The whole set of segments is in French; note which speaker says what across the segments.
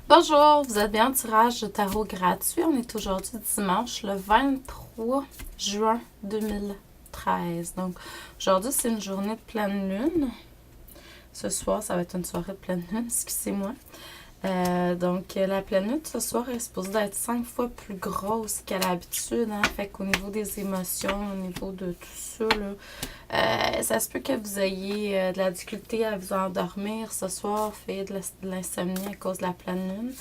Speaker 1: Bonjour, vous êtes bien en tirage de tarot gratuit. On est aujourd'hui dimanche le 23 juin 2013. Donc aujourd'hui c'est une journée de pleine lune. Ce soir ça va être une soirée de pleine lune, excusez-moi. Donc la pleine lune ce soir est supposée d'être 5 fois plus grosse qu'à l'habitude. Fait qu'au niveau des émotions, au niveau de tout ça, là, ça se peut que vous ayez de la difficulté à vous endormir ce soir, fait de l'insomnie à cause de la pleine lune.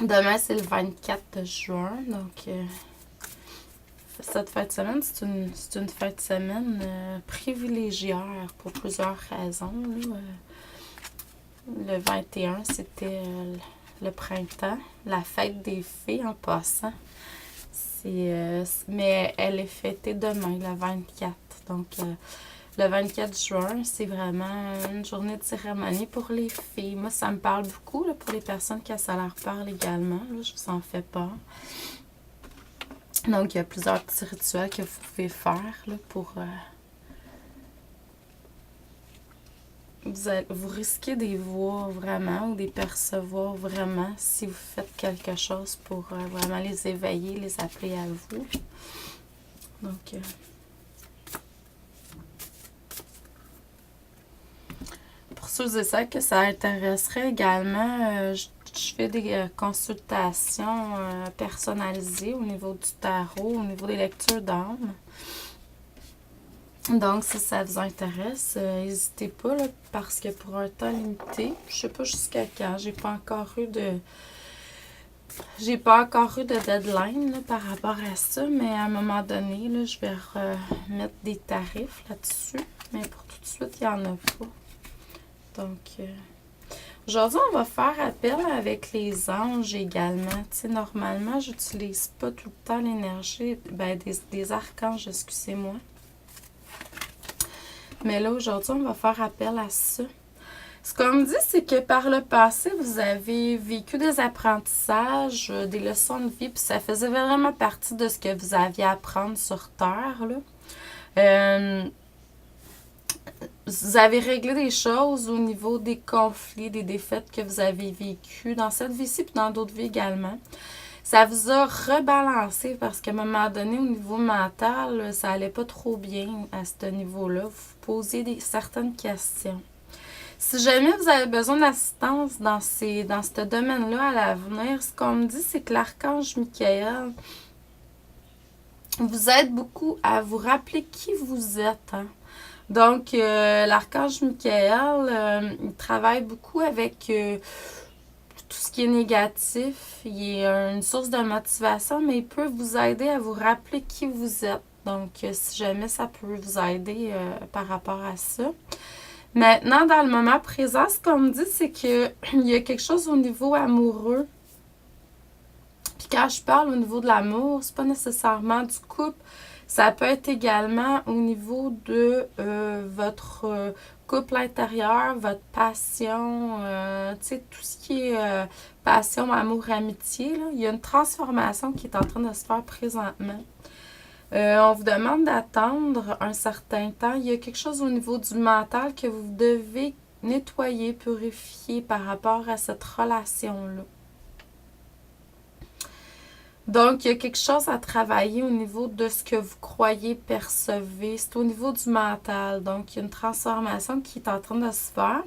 Speaker 1: Demain, c'est le 24 juin, donc cette fin de semaine, c'est une fin de semaine privilégiée pour plusieurs raisons. Là. Le 21, c'était le printemps, la fête des fées en passant. Mais elle est fêtée demain, le 24. Donc, le 24 juin, c'est vraiment une journée de cérémonie pour les filles. Moi, ça me parle beaucoup là, pour les personnes que ça leur parle également. Là, je vous en fais part. Donc, il y a plusieurs petits rituels que vous pouvez faire là, pour... vous risquez de les voir vraiment ou de les percevoir vraiment si vous faites quelque chose pour vraiment les éveiller, les appeler à vous. Donc... pour ceux et celles que ça intéresserait également, je fais des consultations personnalisées au niveau du tarot, au niveau des lectures d'âme. Donc, si ça vous intéresse, n'hésitez pas, là, parce que pour un temps limité, je sais pas jusqu'à quand, j'ai pas encore eu de deadline là, par rapport à ça, mais à un moment donné, là, je vais remettre des tarifs là-dessus, mais pour tout de suite, il n'y en a pas. Donc, aujourd'hui, on va faire appel avec les anges également. Tu sais, normalement, j'utilise pas tout le temps l'énergie des archanges, excusez-moi. Mais là, aujourd'hui, on va faire appel à ça. Ce qu'on me dit, c'est que par le passé, vous avez vécu des apprentissages, des leçons de vie, puis ça faisait vraiment partie de ce que vous aviez à apprendre sur Terre, là. Vous avez réglé des choses au niveau des conflits, des défaites que vous avez vécues dans cette vie-ci puis dans d'autres vies également. Ça vous a rebalancé parce qu'à un moment donné, au niveau mental, ça allait pas trop bien à ce niveau-là. Vous posez certaines questions. Si jamais vous avez besoin d'assistance dans ce domaine-là à l'avenir, ce qu'on me dit, c'est que l'archange Michael vous aide beaucoup à vous rappeler qui vous êtes. Hein? Donc, l'archange Michael, il travaille beaucoup avec tout ce qui est négatif. Il est une source de motivation, mais il peut vous aider à vous rappeler qui vous êtes. Donc, si jamais ça peut vous aider par rapport à ça. Maintenant, dans le moment présent, ce qu'on me dit, c'est qu'il y a quelque chose au niveau amoureux. Puis quand je parle au niveau de l'amour, c'est pas nécessairement du couple. Ça peut être également au niveau de votre couple intérieur, votre passion, tu sais, tout ce qui est passion, amour, amitié. Là. Il y a une transformation qui est en train de se faire présentement. On vous demande d'attendre un certain temps. Il y a quelque chose au niveau du mental que vous devez nettoyer, purifier par rapport à cette relation-là. Donc, il y a quelque chose à travailler au niveau de ce que vous croyez, percevez. C'est au niveau du mental. Donc, il y a une transformation qui est en train de se faire.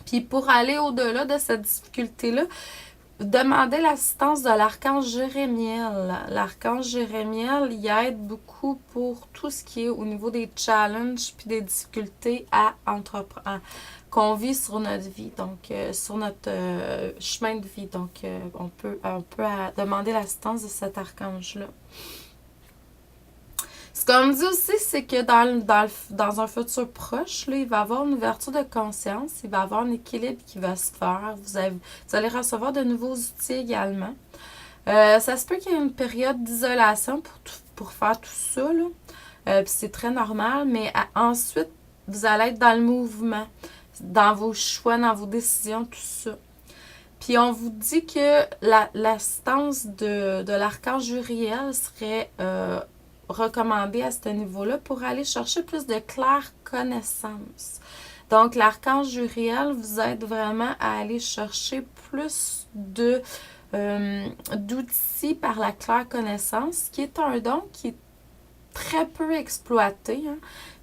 Speaker 1: Puis, pour aller au-delà de cette difficulté-là, demandez l'assistance de l'archange Jérémiel. L'archange Jérémiel, il aide beaucoup pour tout ce qui est au niveau des challenges puis des difficultés à entreprendre, qu'on vit sur notre vie, donc sur notre chemin de vie. Donc, on peut demander l'assistance de cet archange-là. Ce qu'on me dit aussi, c'est que dans un futur proche, là, il va y avoir une ouverture de conscience, il va y avoir un équilibre qui va se faire. Vous allez recevoir de nouveaux outils également. Ça se peut qu'il y ait une période d'isolation pour faire tout ça, là. Puis c'est très normal, mais ensuite, vous allez être dans le mouvement, dans vos choix, dans vos décisions, tout ça. Puis on vous dit que l'assistance de l'archange Uriel serait recommandée à ce niveau-là pour aller chercher plus de claire connaissance. Donc, l'archange Uriel vous aide vraiment à aller chercher plus d'outils par la claire connaissance, qui est un don qui est très peu exploité. Hein.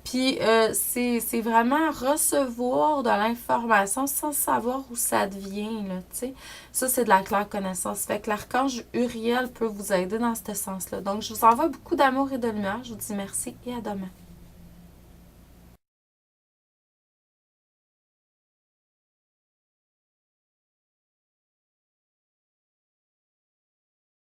Speaker 1: Puis, c'est vraiment recevoir de l'information sans savoir où ça devient, là, tu sais. Ça, c'est de la claire connaissance. Fait que l'archange Uriel peut vous aider dans ce sens-là. Donc, je vous envoie beaucoup d'amour et de lumière. Je vous dis merci et à demain.